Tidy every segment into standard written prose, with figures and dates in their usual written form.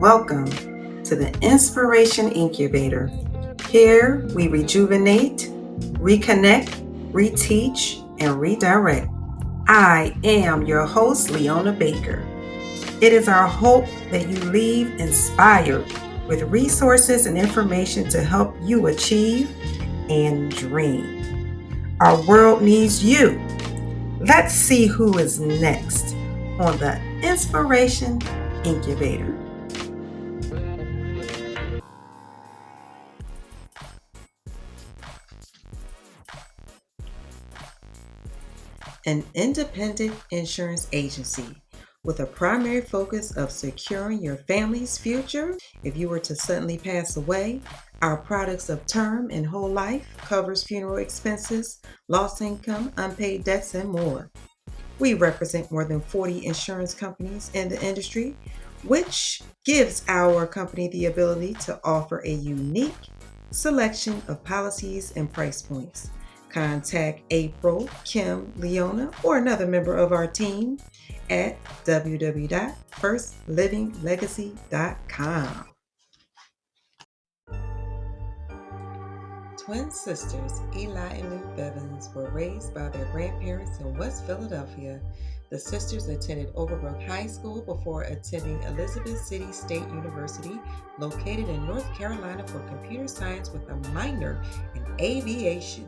welcome to the Inspiration Incubator. Here we rejuvenate, reconnect, reteach, and redirect. I am your host, Leona Baker. It is our hope that you leave inspired with resources and information to help you achieve and dream. Our world needs you. Let's see who is next on the Inspiration Incubator. An independent insurance agency with a primary focus of securing your family's future. If you were to suddenly pass away, our products of term and whole life covers funeral expenses, lost income, unpaid debts, and more. We represent more than 40 insurance companies in the industry, which gives our company the ability to offer a unique selection of policies and price points. Contact April, Kim, Leona, or another member of our team at www.firstlivinglegacy.com. Twin sisters Eli and Lu Bevins were raised by their grandparents in West Philadelphia. The sisters attended Overbrook High School before attending Elizabeth City State University, located in North Carolina, for computer science with a minor in aviation.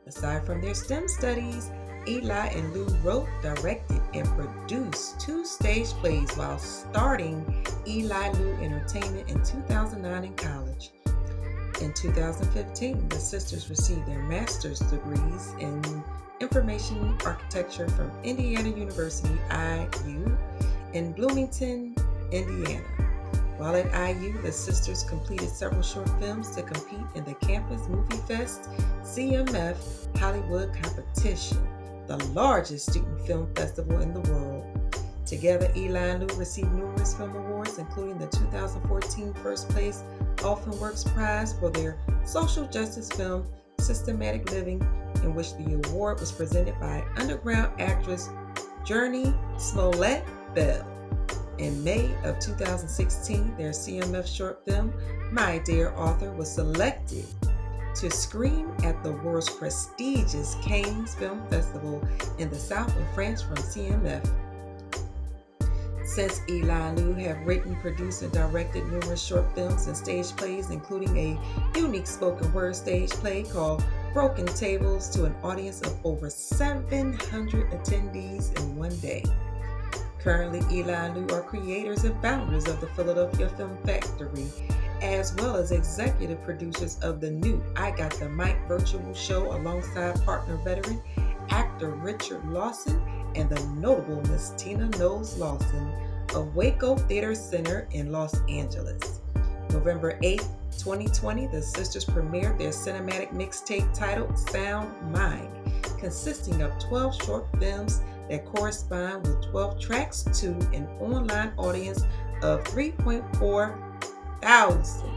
Aside from their STEM studies, Eli and Lu wrote, directed, and produced 2 stage plays while starting Eli Lu Entertainment in 2009 in college. In 2015, the sisters received their master's degrees in Information Architecture from Indiana University, IU, in Bloomington, Indiana. While at IU, the sisters completed several short films to compete in the Campus MovieFest CMF Hollywood competition, the largest student film festival in the world. Together, Eli and Lu received numerous film awards, including the 2014 First Place Elfenworks Prize for their social justice film, Systematic Living, in which the award was presented by underground actress Jurnee Smollett-Bell. In May of 2016, their CMF short film, My Dear Author, was selected to screen at the world's prestigious Cannes Film Festival in the south of France from CMF. Since Eli and Lu have written, produced, and directed numerous short films and stage plays, including a unique spoken word stage play called Broken Tables to an audience of over 700 attendees in one day. Currently, Eli and Lu are creators and founders of the Philadelphia Film Factory, as well as executive producers of the new I Got the Mic virtual show alongside partner veteran actor Richard Lawson and the notable Miss Tina Knowles Lawson of Waco Theater Center in Los Angeles. November 8, 2020, the sisters premiered their cinematic mixtape titled Sound Mind, consisting of 12 short films that correspond with 12 tracks to an online audience of 3.4 thousand.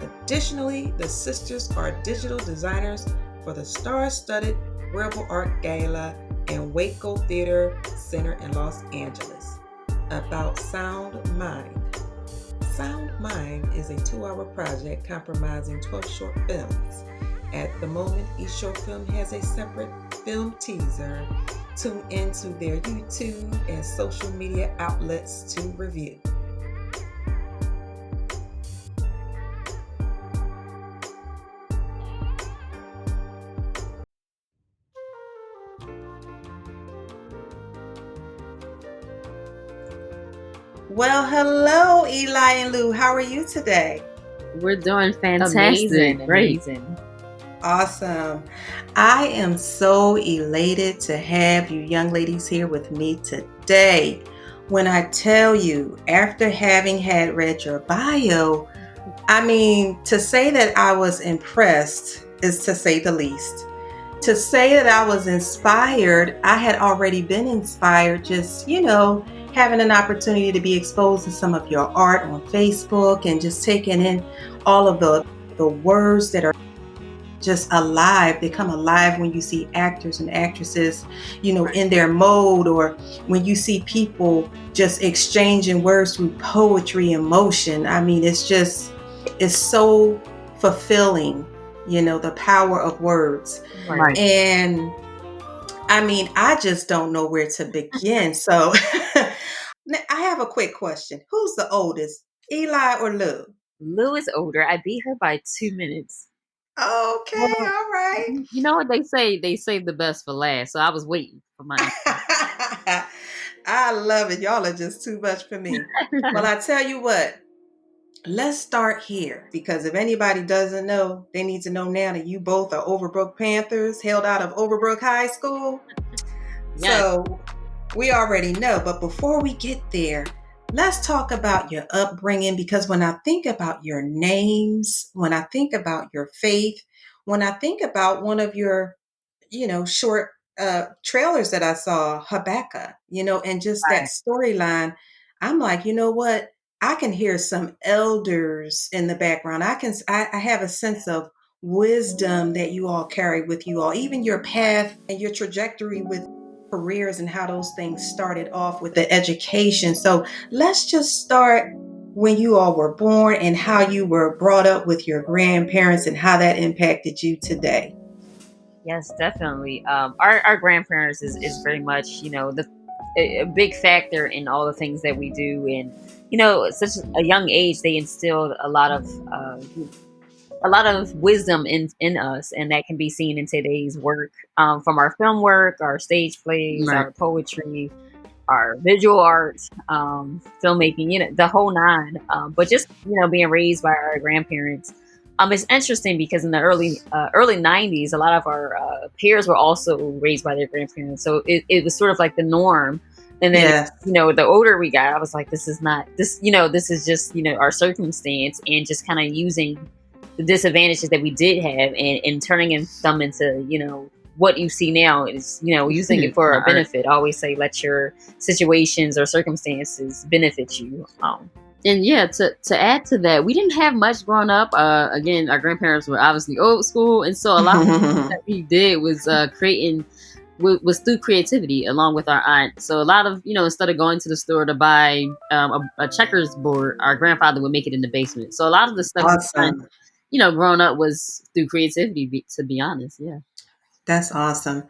Additionally, the sisters are digital designers for the star-studded Rebel Art Gala and Waco Theater Center in Los Angeles. About Sound Mind. Sound Mind is a 2-hour project comprising 12 short films. At the moment, each short film has a separate film teaser. Tune into their YouTube and social media outlets to review. Well, hello, Eli and Lu. How are you today? We're doing fantastic. Amazing. Awesome. I am so elated to have you young ladies here with me today. When I tell you, after having had read your bio, to say that I was impressed is to say the least. To say that I was inspired, I had already been inspired just, having an opportunity to be exposed to some of your art on Facebook and just taking in all of the words that are just alive. They come alive when you see actors and actresses, in their mode, or when you see people just exchanging words through poetry and motion. I mean, it's so fulfilling, the power of words. Right. And I mean, I just don't know where to begin. So I have a quick question. Who's the oldest, Eli or Lu? Lu is older. I beat her by 2 minutes. Okay, Well, all right. you know what they say? They save the best for last. So I was waiting for mine. I love it. Y'all are just too much for me. Well, I tell you what, let's start here, because if anybody doesn't know, they need to know now that you both are Overbrook Panthers, hailed out of Overbrook High School. Yes. So we already know. But before we get there, let's talk about your upbringing, because when I think about your names, when I think about your faith, when I think about one of your short trailers that I saw, Habakkuk, and just that Right. storyline, I'm like, you know what? I can hear some elders in the background. I have a sense of wisdom that you all carry with you all, even your path and your trajectory with careers and how those things started off with the education. So let's just start when you all were born and how you were brought up with your grandparents and how that impacted you today. Yes, definitely. Our grandparents is very much, a big factor in all the things that we do, and at such a young age they instilled a lot of wisdom in us, and that can be seen in today's work, from our film work, our stage plays, Right. our poetry, our visual arts, filmmaking, the whole nine. But just being raised by our grandparents, it's interesting because in the early '90s, a lot of our peers were also raised by their grandparents, so it was sort of like the norm. And then Yes. the older we got, I was like, this is not this. This is just our circumstance, and just kind of using the disadvantages that we did have, and turning them into what you see now is using it for a benefit. I always say, let your situations or circumstances benefit you. And yeah, to add to that, we didn't have much growing up. Again, our grandparents were obviously old school, and so a lot of that we did was creating was through creativity along with our aunt. So a lot of instead of going to the store to buy a checkers board, our grandfather would make it in the basement. So a lot of the stuff we done, Awesome. growing up was through creativity. To be honest, yeah. That's awesome.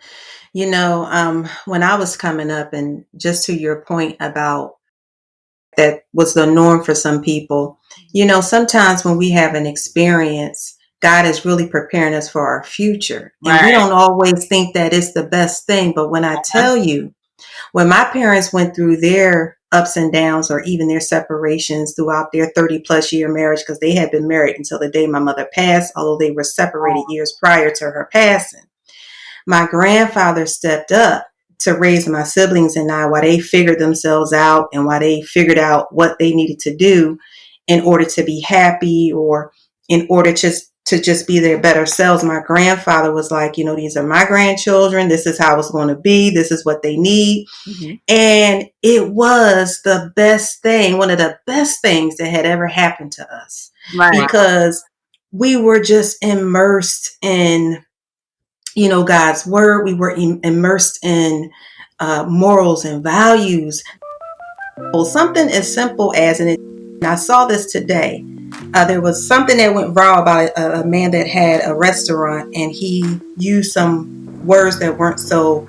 When I was coming up, and just to your point about that was the norm for some people, sometimes when we have an experience, God is really preparing us for our future. And we Right. don't always think that it's the best thing. But when I tell you, when my parents went through their ups and downs, or even their separations throughout their 30 plus year marriage, because they had been married until the day my mother passed, although they were separated years prior to her passing, my grandfather stepped up to raise my siblings and I while they figured themselves out, and while they figured out what they needed to do in order to be happy, or in order to just be their better selves. My grandfather was like, these are my grandchildren. This is how it's going to be. This is what they need. Mm-hmm. And it was the best thing, one of the best things that had ever happened to us, Right. because we were just immersed in God's word. We were immersed in morals and values. Well, something as simple as, and I saw this today, there was something that went viral about a man that had a restaurant, and he used some words that weren't so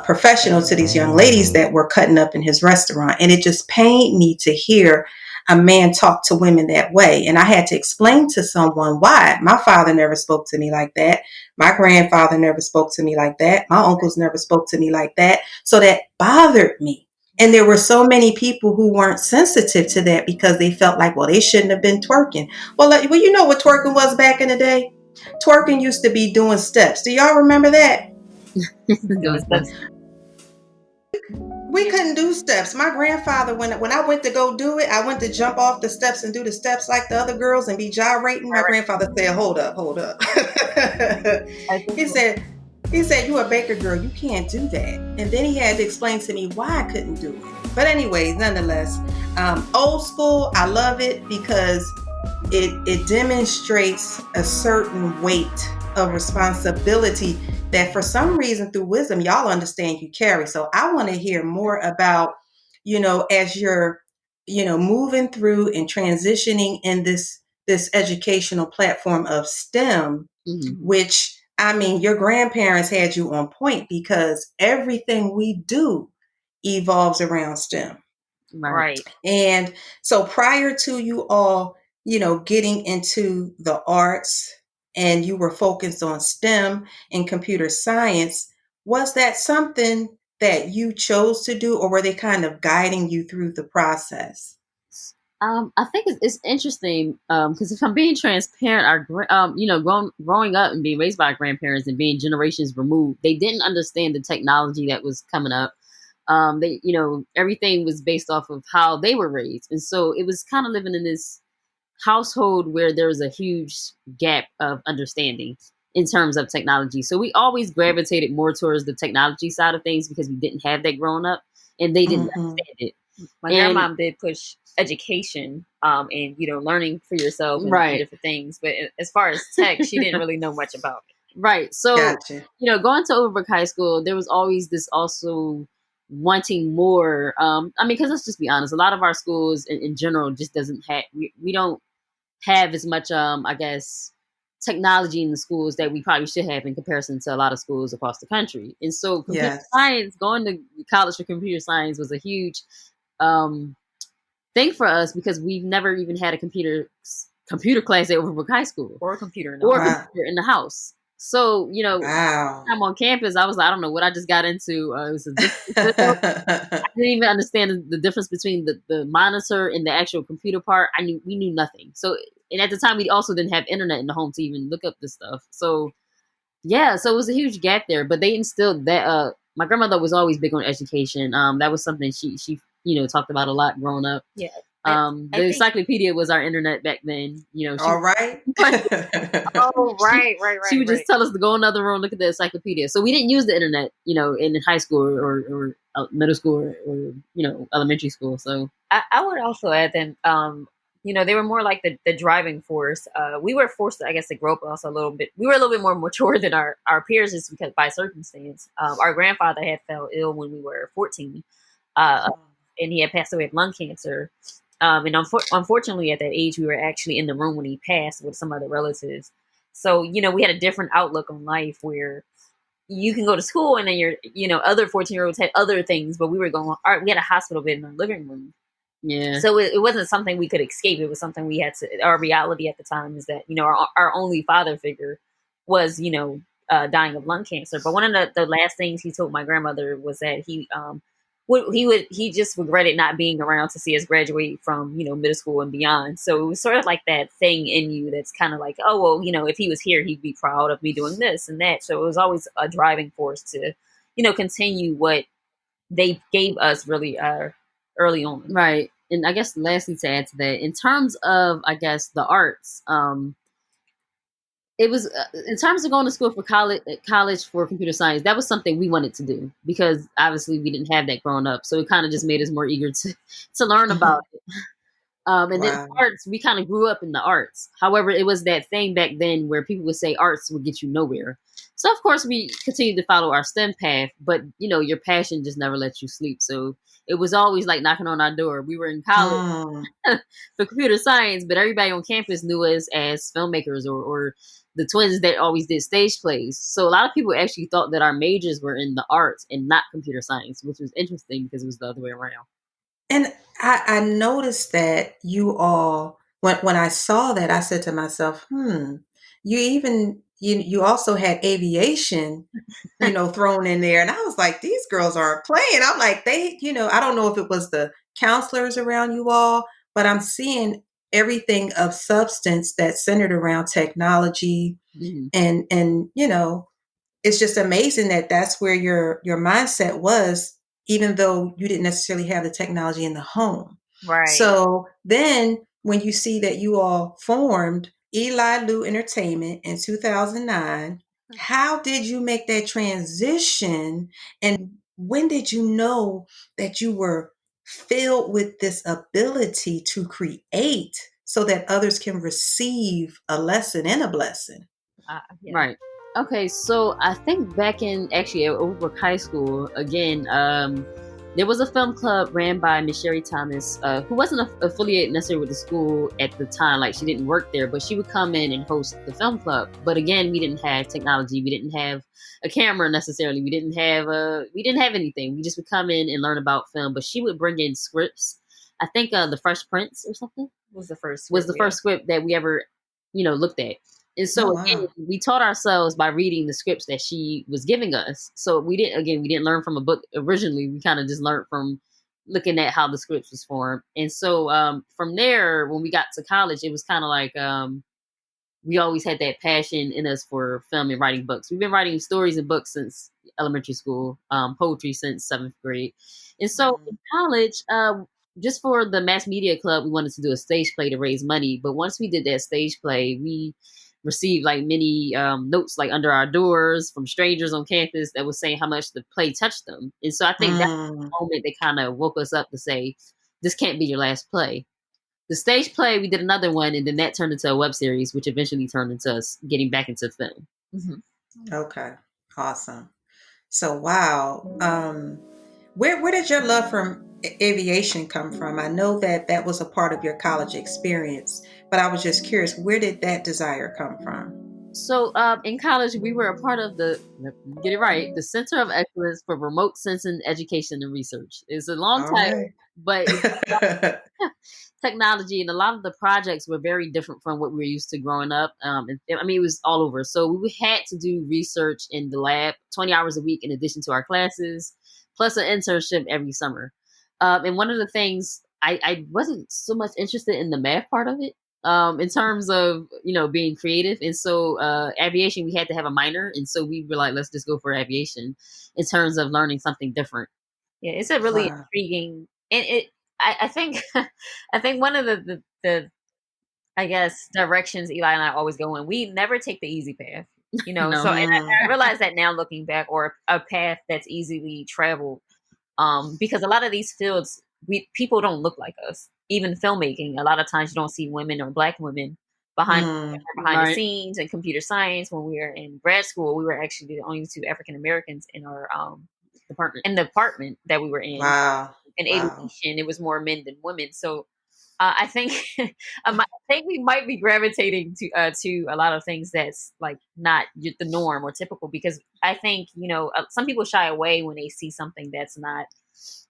professional to these young ladies that were cutting up in his restaurant. And it just pained me to hear a man talk to women that way. And I had to explain to someone why. My father never spoke to me like that. My grandfather never spoke to me like that. My uncles never spoke to me like that. So that bothered me. And there were so many people who weren't sensitive to that, because they felt like, well, they shouldn't have been twerking. Well, you know what twerking was back in the day? Twerking used to be doing steps. Do y'all remember that? We couldn't do steps. My grandfather, when I went to go do it, I went to jump off the steps and do the steps like the other girls and be gyrating. My grandfather said, hold up, hold up. he said, you a baker girl, you can't do that. And then he had to explain to me why I couldn't do it. But anyways, nonetheless, old school, I love it because it demonstrates a certain weight of responsibility that for some reason through wisdom, y'all understand you carry. So I want to hear more about, as you're, moving through and transitioning in this educational platform of STEM, which I mean, your grandparents had you on point because everything we do evolves around STEM. Right. And so prior to you all, getting into the arts and you were focused on STEM and computer science, was that something that you chose to do, or were they kind of guiding you through the process? I think it's interesting because if I'm being transparent, growing up and being raised by our grandparents and being generations removed, they didn't understand the technology that was coming up. Everything was based off of how they were raised, and so it was kind of living in this household where there was a huge gap of understanding in terms of technology. So we always gravitated more towards the technology side of things because we didn't have that growing up, and they didn't understand it. My grandmom did push education and learning for yourself and different things, but as far as tech, she didn't really know much about it. Right. So Gotcha. Going to Overbrook High School, there was always this also wanting more. Because let's just be honest, a lot of our schools in general just doesn't have we don't have as much I guess technology in the schools that we probably should have in comparison to a lot of schools across the country. And so computer science, going to college for computer science was a huge thing for us because we've never even had a computer class at Overbrook High School or a computer in the house. So I'm on campus. I was like, I don't know what I just got into. It was I didn't even understand the difference between the monitor and the actual computer part. We knew nothing. So, and at the time, we also didn't have internet in the home to even look up this stuff. So, so it was a huge gap there. But they instilled that. My grandmother was always big on education. That was something she talked about a lot growing up. Yeah. The encyclopedia was our internet back then. All right. Right. She would just tell us to go in another room, look at the encyclopedia. So we didn't use the internet, in high school or middle school or elementary school. So I would also add that, they were more like the driving force. We were forced, I guess, to grow up also a little bit. We were a little bit more mature than our peers just because by circumstance. Our grandfather had fell ill when we were 14, and he had passed away of lung cancer. And unfortunately, at that age, we were actually in the room when he passed with some other relatives. So, we had a different outlook on life where you can go to school and then other 14-year-olds had other things, but we were going, all right, we had a hospital bed in our living room. Yeah. So it wasn't something we could escape. It was something we had to, our reality at the time is that, our only father figure was, dying of lung cancer. But one of the last things he told my grandmother was that he just regretted not being around to see us graduate from, middle school and beyond. So it was sort of like that thing in you that's kind of like, oh, well, if he was here, he'd be proud of me doing this and that. So it was always a driving force to, continue what they gave us really early on. Right. And I guess lastly to add to that, in terms of, I guess, the arts, it was in terms of going to school for college for computer science. That was something we wanted to do because obviously we didn't have that growing up. So it kind of just made us more eager to learn about it. And then arts, we kind of grew up in the arts. However, it was that thing back then where people would say arts would get you nowhere. So of course we continued to follow our STEM path, but your passion just never lets you sleep. So it was always like knocking on our door. We were in college for computer science, but everybody on campus knew us as filmmakers or the twins that always did stage plays. So a lot of people actually thought that our majors were in the arts and not computer science, which was interesting because it was the other way around. And I noticed that you all, when I saw that, I said to myself, you also had aviation, thrown in there. And I was like, these girls aren't playing. I'm like, I don't know if it was the counselors around you all, but I'm seeing everything of substance that's centered around technology. And it's just amazing that that's where your mindset was, even though you didn't necessarily have the technology in the home. Right. So then when you see that you all formed Eli Lu Entertainment in 2009, how did you make that transition? And when did you know that you were filled with this ability to create so that others can receive a lesson and a blessing? Yeah. Right. Okay, so I think back in actually at Overbrook High School, again, there was a film club ran by Miss Sherry Thomas, who wasn't affiliated necessarily with the school at the time. Like she didn't work there, but she would come in and host the film club. But again, we didn't have technology. We didn't have a camera necessarily. We didn't have anything. We just would come in and learn about film. But she would bring in scripts. I think The Fresh Prince or something Was the first was the script, first script that we ever, looked at. And Oh so again, wow. we taught ourselves by reading the scripts that she was giving us. So we didn't learn from a book originally. We kind of just learned from looking at how the scripts was formed. And so from there, when we got to college, it was kind of like we always had that passion in us for film and writing books. We've been writing stories and books since elementary school, poetry since seventh grade. And so Mm. in college, just for the mass media club, we wanted to do a stage play to raise money. But once we did that stage play, we received like many notes like under our doors from strangers on campus that was saying how much the play touched them. And so I think that's Mm. the moment that kind of woke us up to say, this can't be your last play. The stage play, we did another one, and then that turned into a web series, which eventually turned into us getting back into film. Okay. Awesome. So wow. Where did your love from aviation come from? I know that that was a part of your college experience, but I was just curious, where did that desire come from? So in college, we were a part of get it right, the Center of Excellence for Remote Sensing Education and Research. It's a long All title, right. but it's technology, and a lot of the projects were very different from what we were used to growing up. I mean, it was all over. So we had to do research in the lab 20 hours a week in addition to our classes, plus an internship every summer. And one of the things I wasn't so much interested in the math part of it, in terms of being creative. And so aviation, we had to have a minor, and so we were like, let's just go for aviation in terms of learning something different. Yeah, it's a really Wow. intriguing, and I think I think one of the I guess directions Eli and I always go in. We never take the easy path, No. So, and Mm. I realize that now looking back, or a path that's easily traveled, because a lot of these fields, people don't look like us. Even filmmaking, a lot of times you don't see women or Black women behind Mm. behind the Right. scenes. And computer science, when we were in grad school, we were actually the only two African Americans in our Department. in the department that we were in. Wow. In Wow. aviation, it was more men than women. So I think I think we might be gravitating to a lot of things that's like not the norm or typical, because I think some people shy away when they see something that's not,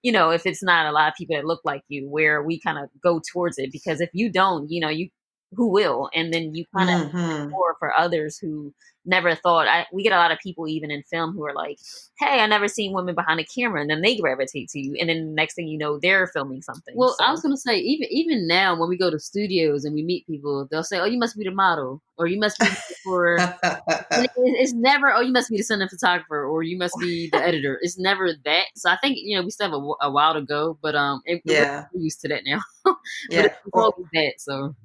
if it's not a lot of people that look like you, where we kind of go towards it, because if you don't, you who will, and then you kind of Hmm. for others who never thought. We get a lot of people even in film who are like, "Hey, I never seen women behind a camera," and then they gravitate to you, and then the next thing you know, they're filming something. Well, I was So gonna say, even now when we go to studios and we meet people, they'll say, "Oh, you must be the model, or you must be for." And it's never, "Oh, you must be the cinematographer, or you must be the editor." It's never that. So I think we still have a while to go, but we're Yeah. used to that now. But Yeah. it's Or always that. So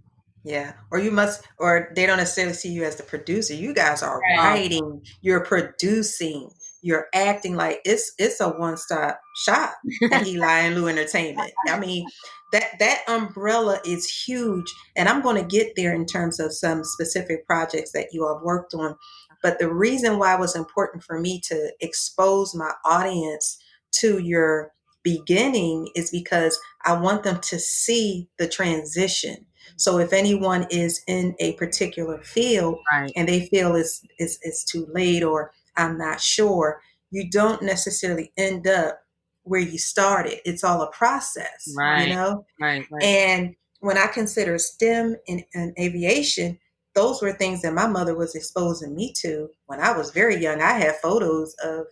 yeah. Or you must, or they don't necessarily see you as the producer. You guys are right, writing, you're producing, you're acting. Like it's a one-stop shop at Eli and Lu Entertainment. I mean, that umbrella is huge. And I'm going to get there in terms of some specific projects that you have worked on. But the reason why it was important for me to expose my audience to your beginning is because I want them to see the transition. So if anyone is in a particular field right, and they feel it's too late or I'm not sure, you don't necessarily end up where you started. It's all a process, you right, know? right. And when I consider STEM and aviation, those were things that my mother was exposing me to when I was very young. I have photos of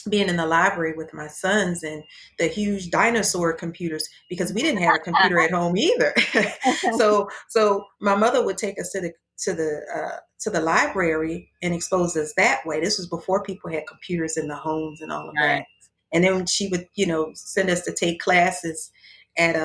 being in the library with my sons and the huge dinosaur computers because we didn't have a computer at home either. So my mother would take us to the library and expose us that way. This was before people had computers in the homes and all of that. Right. And then she would send us to take classes at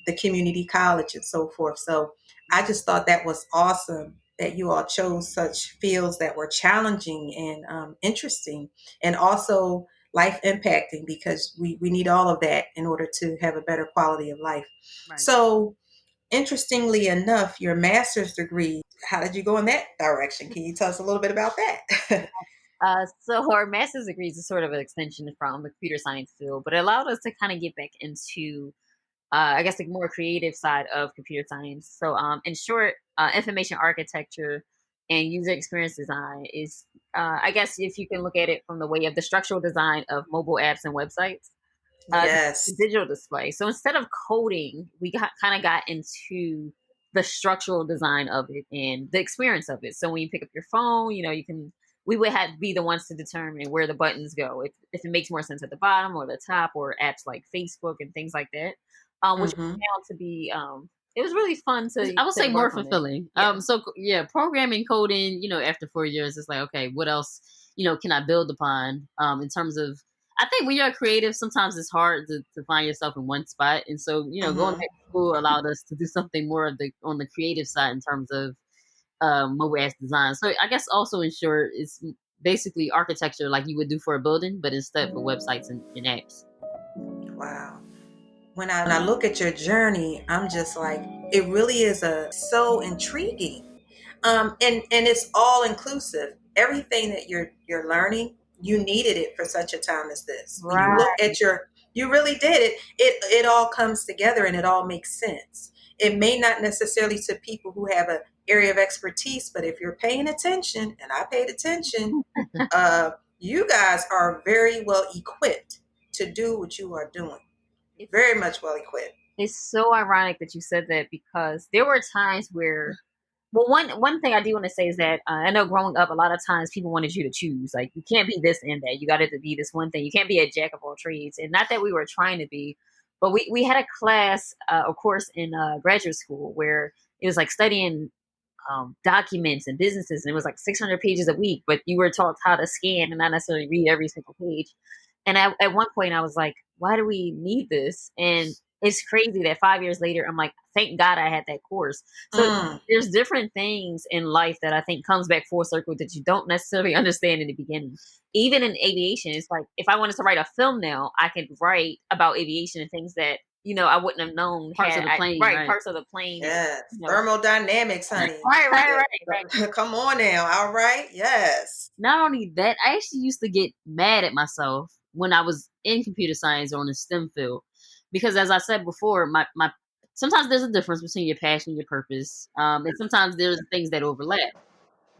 the community college and so forth. So I just thought that was awesome that you all chose such fields that were challenging and interesting, and also life impacting, because we need all of that in order to have a better quality of life. Right. So interestingly enough, your master's degree, how did you go in that direction? Can you tell us a little bit about that? So our master's degree is sort of an extension from the computer science field, but it allowed us to kind of get back into, I guess, the more creative side of computer science. So, in short, information architecture and user experience design is, I guess, if you can look at it from the way of the structural design of mobile apps and websites, the Yes. digital display. So instead of coding, we kind of got into the structural design of it and the experience of it. So when you pick up your phone, you can. We would have be the ones to determine where the buttons go, if it makes more sense at the bottom or the top, or apps like Facebook and things like that, which Mm-hmm. found to be. It was really fun I would to say more embark on it. fulfilling. Yeah. So yeah, programming, coding, after 4 years, it's like, okay, what else, can I build upon? In terms of, I think when you're creative, sometimes it's hard to find yourself in one spot. And so, going Mm-hmm. back to school allowed us to do something more of on the creative side in terms of mobile apps design. So I guess also in short, it's basically architecture like you would do for a building, but instead for websites and apps. Wow. When I look at your journey, I'm just like, it really is so intriguing. And it's all inclusive. Everything that you're learning, you needed it for such a time as this. When you Right. look at you really did it. It all comes together and it all makes sense. It may not necessarily to people who have an area of expertise, but if you're paying attention, and I paid attention, uh, you guys are very well equipped to do what you are doing. It's Very much well equipped. it's so ironic that you said that, because there were times where, well, one thing I do want to say is that I know growing up, a lot of times people wanted you to choose. Like, you can't be this and that. You got to be this one thing. You can't be a jack of all trades. And not that we were trying to be, but we had a class, of course, in graduate school where it was like studying documents and businesses, and it was like 600 pages a week. But you were taught how to scan and not necessarily read every single page. And at one point, I was like, why do we need this? And it's crazy that 5 years later, I'm like, thank God I had that course. So Mm, there's different things in life that I think comes back full circle that you don't necessarily understand in the beginning. Even in aviation, it's like, if I wanted to write a film now, I could write about aviation and things that, I wouldn't have known Parts of had the plane, right, right? parts of the plane, and yes. you know, Thermodynamics, honey. right. Come on now. All right. Yes. Not only that, I actually used to get mad at myself when I was in computer science or in the STEM field, because as I said before, my sometimes there's a difference between your passion and your purpose, and sometimes there's things that overlap.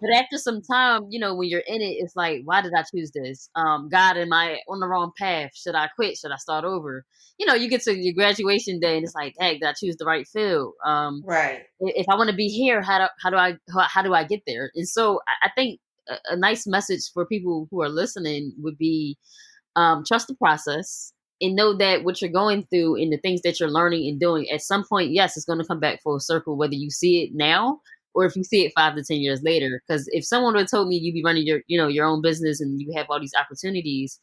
But after some time, when you're in it, it's like, why did I choose this? God, am I on the wrong path? Should I quit? Should I start over? You get to your graduation day, and it's like, hey, did I choose the right field? Right. If I want to be here, how do I get there? And so I think a nice message for people who are listening would be, trust the process and know that what you're going through and the things that you're learning and doing at some point, yes, it's going to come back full circle, whether you see it now or if you see it 5 to 10 years later. Because if someone would have told me you'd be running your own business and you have all these opportunities,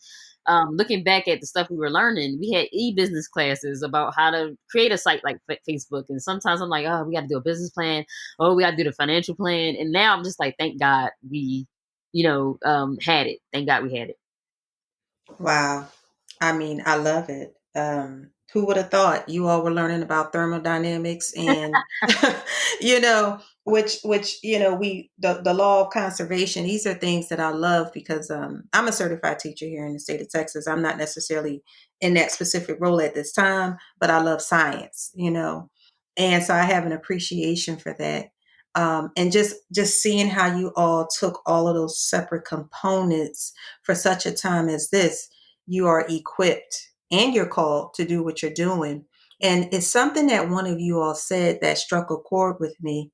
looking back at the stuff we were learning, we had e-business classes about how to create a site like Facebook. And sometimes I'm like, oh, we got to do a business plan. Oh, we got to do the financial plan. And now I'm just like, thank God we, had it. Thank God we had it. Wow. I mean, I love it. Who would have thought you all were learning about thermodynamics and, which, the law of conservation, these are things that I love because I'm a certified teacher here in the state of Texas. I'm not necessarily in that specific role at this time, but I love science. And so I have an appreciation for that. And just seeing how you all took all of those separate components for such a time as this, you are equipped and you're called to do what you're doing. And it's something that one of you all said that struck a chord with me.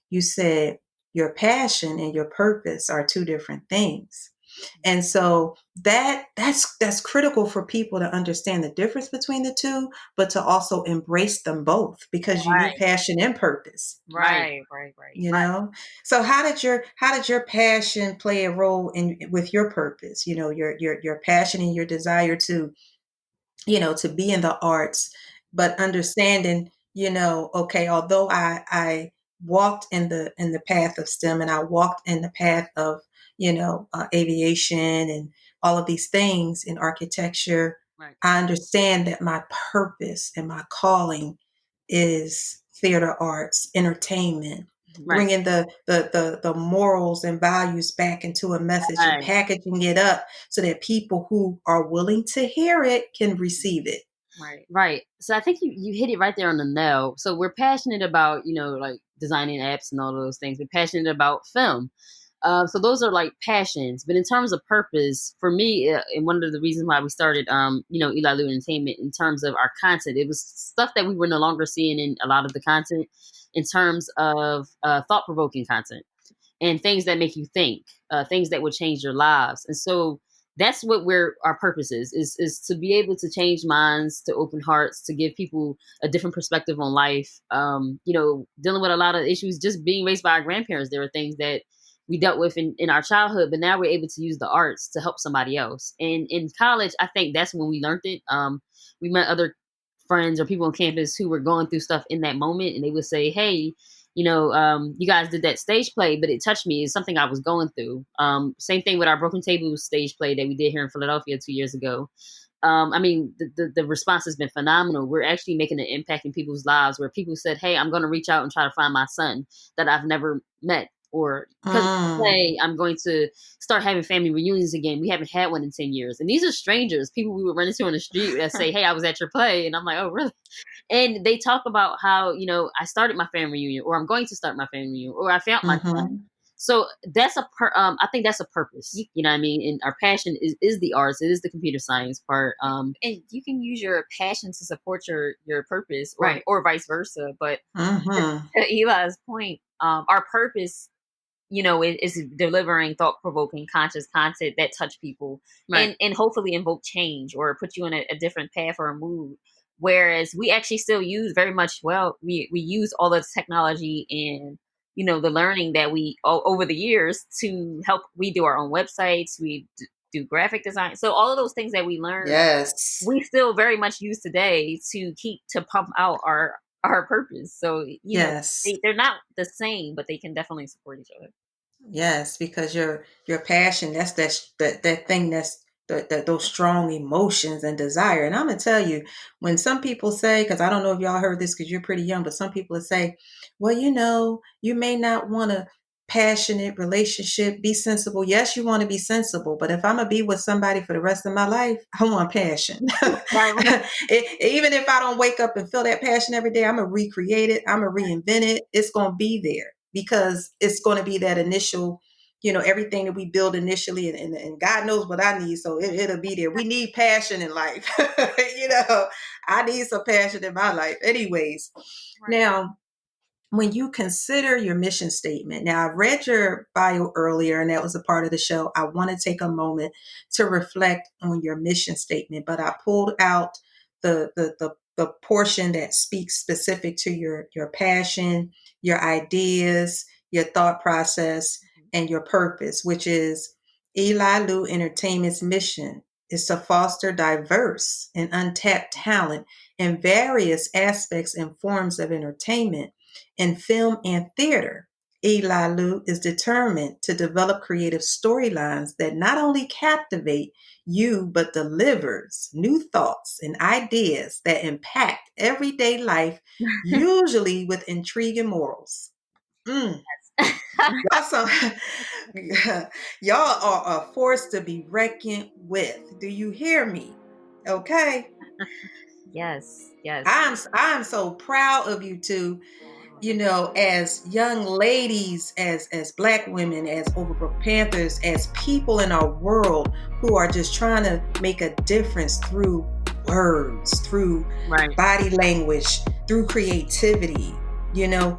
You said your passion and your purpose are two different things. And so that's critical for people to understand the difference between the two, but to also embrace them both because you need Right, passion and purpose. right. You know, so how did your passion play a role in with your purpose? Your passion and your desire to be in the arts, but understanding, okay, although I walked in the path of STEM and I walked in the path of aviation and all of these things in architecture, Right. I understand that my purpose and my calling is theater arts, entertainment, Right. bringing the morals and values back into a message and Right. packaging it up so that people who are willing to hear it can receive it. Right. So I think you hit it right there on the nail. So we're passionate about, like designing apps and all those things. We're passionate about film. So those are like passions. But in terms of purpose, for me, and one of the reasons why we started, Eli Lu Entertainment, in terms of our content, it was stuff that we were no longer seeing in a lot of the content in terms of thought provoking content and things that make you think, things that would change your lives. And so that's what our purpose is to be able to change minds, to open hearts, to give people a different perspective on life. Dealing with a lot of issues, just being raised by our grandparents, there were things that we dealt with in our childhood, but now we're able to use the arts to help somebody else. And in college, I think that's when we learned it. We met other friends or people on campus who were going through stuff in that moment, and they would say, "Hey, you guys did that stage play, but it touched me. It's something I was going through." Same thing with our Broken Tables stage play that we did here in Philadelphia 2 years ago. The response has been phenomenal. We're actually making an impact in people's lives where people said, "Hey, I'm going to reach out and try to find my son that I've never met." Or because of the play, I'm going to start having family reunions again. We haven't had one in 10 years. And these are strangers, people we would run into on the street that say, "Hey, I was at your play." And I'm like, "Oh, really?" And they talk about how, I started my family reunion, or I'm going to start my family reunion, or I found my son. So that's I think that's a purpose. You know what I mean? And our passion is the arts. It is the computer science part. And you can use your passion to support your purpose, or Right. or vice versa. But to Eli's point, our purpose, is delivering thought-provoking, conscious content that touch people, Right. and hopefully invoke change or put you in a different path or a mood. Whereas we actually still use very much, we use all the technology and the learning that we over the years to help. We do our own websites, we do graphic design, so all of those things that we learn, Yes. we still very much use today to pump out our purpose. So Yes. they're not the same, but they can definitely support each other. Yes, because your passion, that's that thing, that's those strong emotions and desire. And I'm gonna tell you, when some people say, because I don't know if y'all heard this because you're pretty young, but some people say, "Well, you may not want a passionate relationship, be sensible." Yes, you want to be sensible, but if I'm gonna be with somebody for the rest of my life, I want passion. Right. Even if I don't wake up and feel that passion every day, I'm gonna recreate it, I'm gonna reinvent it. It's gonna be there because it's going to be that initial, everything that we build initially, and God knows what I need, so it'll be there. We need passion in life. I need some passion in my life anyways. Right. Now, when you consider your mission statement, now I've read your bio earlier and that was a part of the show. I want to take a moment to reflect on your mission statement, but I pulled out the portion that speaks specific to your passion, your ideas, your thought process, and your purpose, which is Eli Lu Entertainment's mission is to foster diverse and untapped talent in various aspects and forms of entertainment in film and theater. Eli Lu is determined to develop creative storylines that not only captivate you, but delivers new thoughts and ideas that impact everyday life, usually with intriguing morals. Mm. Y'all, y'all are a force to be reckoned with. Do you hear me? Okay. Yes. I'm so proud of you two, as young ladies, as Black women, as Overbrook Panthers, as people in our world who are just trying to make a difference through words, through body language, through creativity,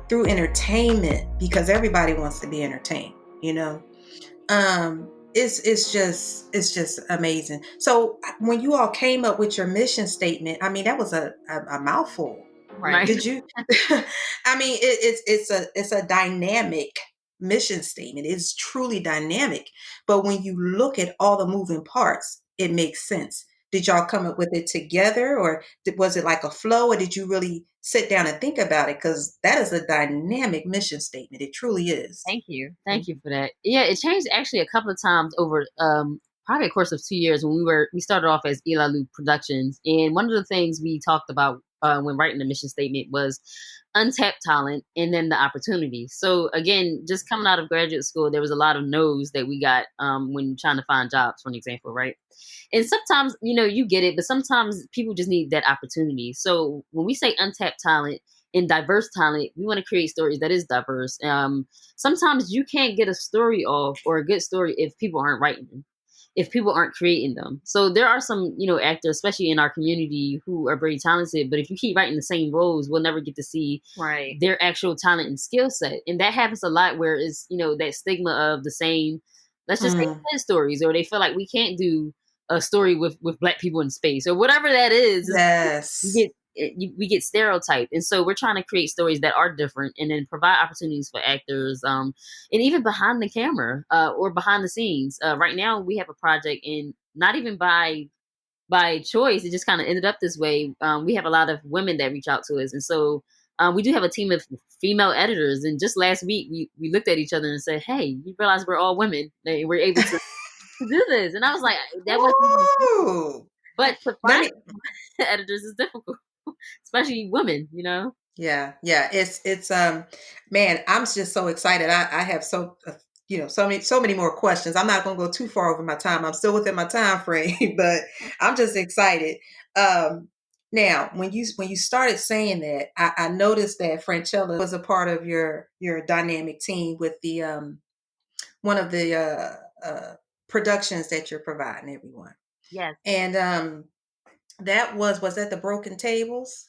through entertainment, because everybody wants to be entertained, it's just amazing. So when you all came up with your mission statement, I mean, that was a mouthful. Right. Did you? I mean, it's a dynamic mission statement. It's truly dynamic. But when you look at all the moving parts, it makes sense. Did y'all come up with it together, or was it like a flow, or did you really sit down and think about it? Because that is a dynamic mission statement. It truly is. Thank you. Thank you for that. Yeah, it changed actually a couple of times over probably a course of 2 years when we started off as Eli Lu Productions, and one of the things we talked about when writing the mission statement was untapped talent and then the opportunity. So again, just coming out of graduate school, there was a lot of no's that we got when trying to find jobs, for an example, right? And sometimes, you get it, but sometimes people just need that opportunity. So when we say untapped talent and diverse talent, we want to create stories that is diverse. Sometimes you can't get a story off or a good story if people aren't writing them, if people aren't creating them. So there are some, actors, especially in our community, who are very talented, but if you keep writing the same roles, we'll never get to see their actual talent and skill set. And that happens a lot where it's, that stigma of the same, let's just say kid stories, or they feel like we can't do a story with Black people in space or whatever that is. Yes. We get stereotyped, and so we're trying to create stories that are different and then provide opportunities for actors, and even behind the camera, or behind the scenes. Right now we have a project, and not even by choice, it just kind of ended up this way. We have a lot of women that reach out to us, and so we do have a team of female editors. And just last week we looked at each other and said, hey, you realize we're all women, and we're able to do this. And I was like, that wasn't, but to find editors is difficult, especially women, Yeah. It's man, I'm just so excited. I have so many more questions. I'm not going to go too far over my time. I'm still within my time frame, but I'm just excited. Now, when you started saying that, I noticed that Franchella was a part of your dynamic team with the one of the productions that you're providing everyone. Yes. And that was that the Broken Tables?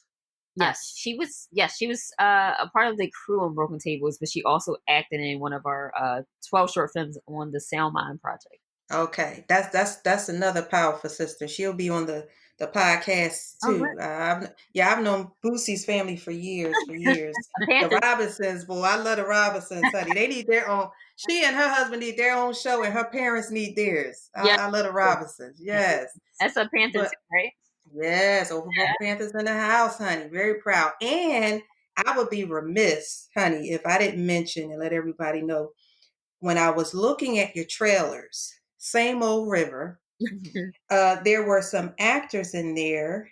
Yes, she was. Yes, she was a part of the crew on Broken Tables, but she also acted in one of our 12 short films on the Sound Mind project. Okay, that's another powerful sister. She'll be on the podcast too. I've known Boosie's family for years. The Robinsons, boy, I love the Robinsons, honey. They need their own. She and her husband need their own show, and her parents need theirs. I love the Robinsons. Yes, that's a Panther, right? Yes, Overbrook Panthers in the house, honey. Very proud. And I would be remiss, honey, if I didn't mention and let everybody know, when I was looking at your trailers, Same Old River, there were some actors in there.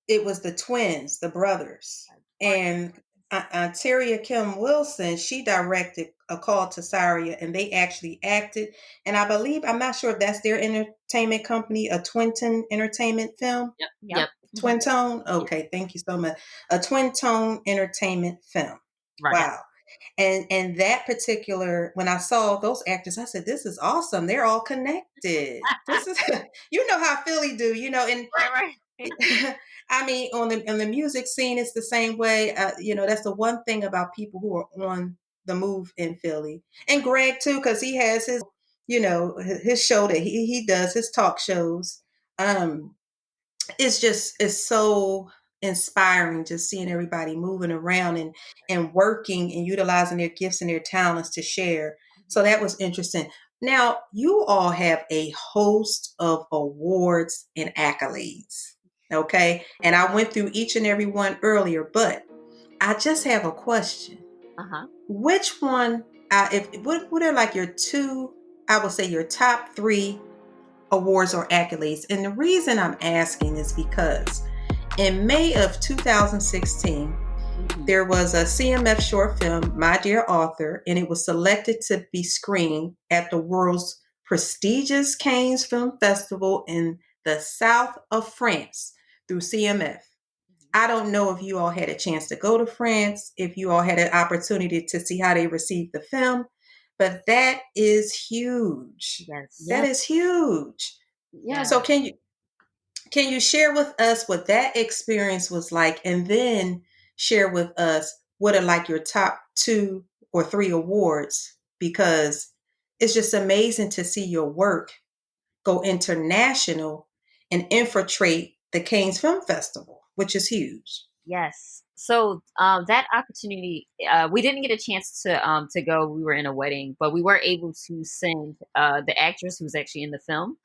It was the twins, the brothers. And Teria Kim Wilson, she directed A Call to Saria, and they actually acted. And I believe, I'm not sure if that's their entertainment company, a Twin Tone Entertainment film. Yep. Twin Tone? Okay, thank you so much. A Twin Tone Entertainment film. Right. Wow. And that particular, when I saw those actors, I said, this is awesome. They're all connected. This is, you know how Philly do, and right. I mean, on the music scene, it's the same way. That's the one thing about people who are on the move in Philly, and Greg too, because he has his, his show that he does, his talk shows. It's so inspiring just seeing everybody moving around and working and utilizing their gifts and their talents to share. So that was interesting. Now, you all have a host of awards and accolades. Okay. And I went through each and every one earlier, but I just have a question. Which one, what are like your two, I would say your top three awards or accolades? And the reason I'm asking is because in May of 2016, there was a CMF short film, My Dear Author, and it was selected to be screened at the world's prestigious Cannes Film Festival in the south of France through CMF. I don't know if you all had a chance to go to France, if you all had an opportunity to see how they received the film, but that is huge. Yes. That is huge. Yeah. So can you share with us what that experience was like, and then share with us what are like your top 2 or 3 awards, because it's just amazing to see your work go international and infiltrate the Cannes Film Festival, which is huge. Yes. So that opportunity, we didn't get a chance to go. We were in a wedding, but we were able to send the actress who's actually in the film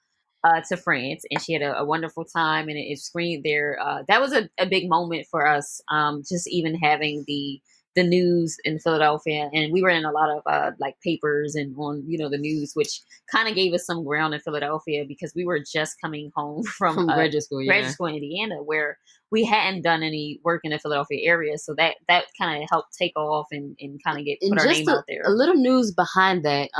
to France, and she had a wonderful time, and it screened there. That was a big moment for us, just even having the the news in Philadelphia, and we were in a lot of like papers and on the news, which kind of gave us some ground in Philadelphia because we were just coming home from graduate school, in Indiana, where we hadn't done any work in the Philadelphia area, so that kind of helped take off and kind of put our name out there. A little news behind that: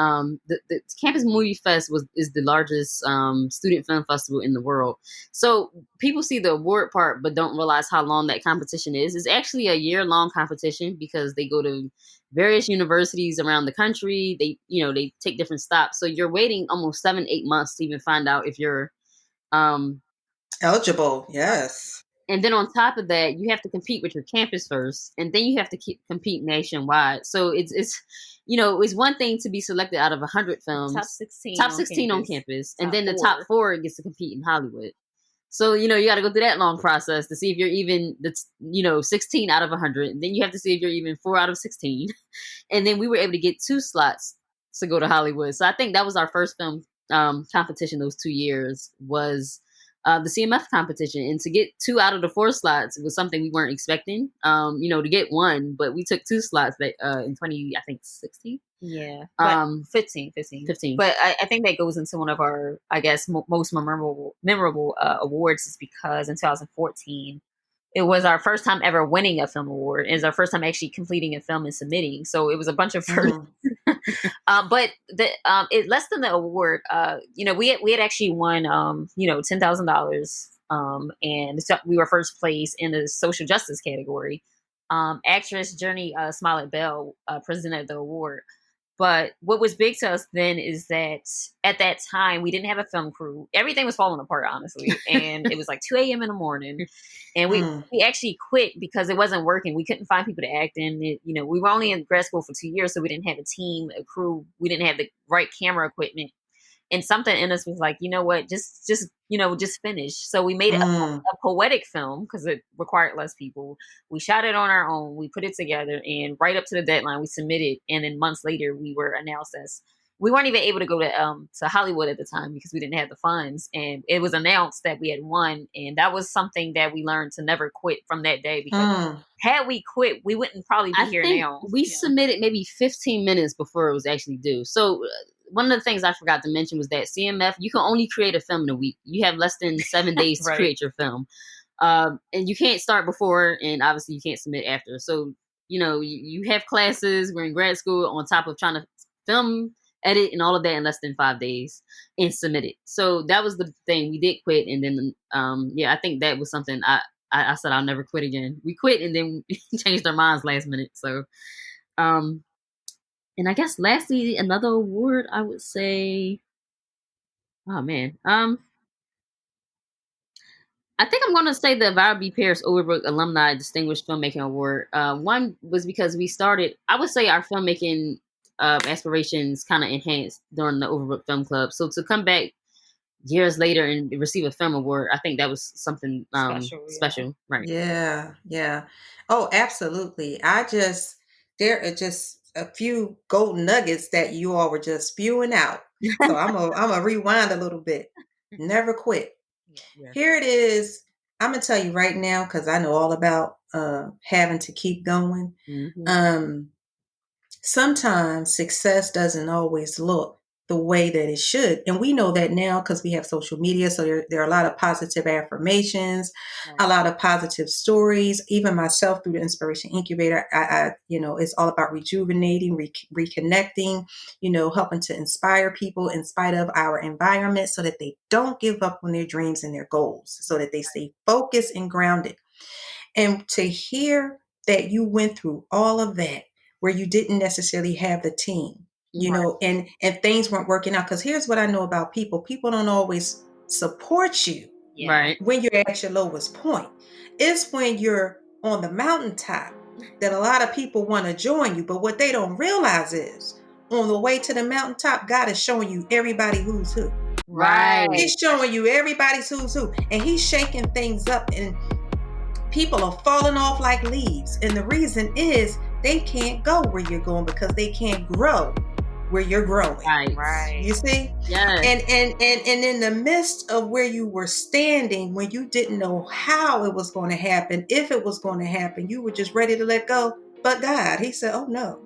the Campus MovieFest is the largest student film festival in the world. So people see the award part, but don't realize how long that competition is. It's actually a year-long competition because they go to various universities around the country. They take different stops, so you're waiting almost 7-8 months to even find out if you're eligible. Yes. And then on top of that, you have to compete with your campus first, and then you have to compete nationwide. So it's one thing to be selected out of 100 films, top 16 on campus, and then the top 4 gets to compete in Hollywood. So you got to go through that long process to see if you're even 16 out of 100, and then you have to see if you're even 4 out of 16, and then we were able to get 2 slots to go to Hollywood. So I think that was our first film competition those 2 years was the CMF competition, and to get 2 out of the 4 slots was something we weren't expecting. To get 1, but we took 2 slots that in 2016. Yeah, 15. But I think that goes into one of our, I guess, most memorable awards, is because in 2014 it was our first time ever winning a film award. It was our first time actually completing a film and submitting. So it was a bunch of firsts. But it less than the award. We had actually won $10,000. And so we were first place in the social justice category. Actress Jurnee Smollett-Bell presented the award. But what was big to us then is that at that time, we didn't have a film crew. Everything was falling apart, honestly. And it was like 2 a.m. in the morning. And we actually quit because it wasn't working. We couldn't find people to act in it. We were only in grad school for 2 years, so we didn't have a team, a crew. We didn't have the right camera equipment. And something in us was like, you know what, just finish. So we made a poetic film because it required less people. We shot it on our own. We put it together, and right up to the deadline, we submitted. And then months later, we were announced as, we weren't even able to go to Hollywood at the time because we didn't have the funds. And it was announced that we had won. And that was something that we learned to never quit from that day, because had we quit, we wouldn't probably be here now. We submitted maybe 15 minutes before it was actually due. So one of the things I forgot to mention was that CMF, you can only create a film in a week. You have less than 7 days to create your film. And you can't start before, and obviously you can't submit after. So, you have classes, we're in grad school, on top of trying to film, edit, and all of that in less than 5 days and submit it. So that was the thing. We did quit. And then, I think that was something I said I'll never quit again. We quit, and then changed our minds last minute. So, and I guess lastly, another award, I would say, oh man, I think I'm going to say the Vira B. Pierce Overbrook Alumni Distinguished Filmmaking Award. One was because I would say our filmmaking aspirations kind of enhanced during the Overbrook Film Club. So to come back years later and receive a film award, I think that was something special. Right. Yeah. Oh, absolutely. There are just a few golden nuggets that you all were just spewing out. So I'm gonna rewind a little bit. Never quit. Yeah. Here it is. I'm gonna tell you right now, because I know all about having to keep going. Sometimes success doesn't always look the way that it should. And we know that now because we have social media. So there are a lot of positive affirmations, a lot of positive stories. Even myself, through the Inspiration Incubator, I it's all about rejuvenating, reconnecting, helping to inspire people in spite of our environment, so that they don't give up on their dreams and their goals, so that they stay focused and grounded. And to hear that you went through all of that, where you didn't necessarily have the team, and things weren't working out. Because here's what I know about people. People don't always support you when you're at your lowest point. It's when you're on the mountaintop that a lot of people want to join you. But what they don't realize is, on the way to the mountaintop, God is showing you everybody who's who. Right. He's showing you everybody's who's who. And he's shaking things up, and people are falling off like leaves. And the reason is they can't go where you're going because they can't grow where you're growing. Right. You see? Yeah. And in the midst of where you were standing, when you didn't know how it was going to happen, if it was going to happen, you were just ready to let go. but God. He said, oh no,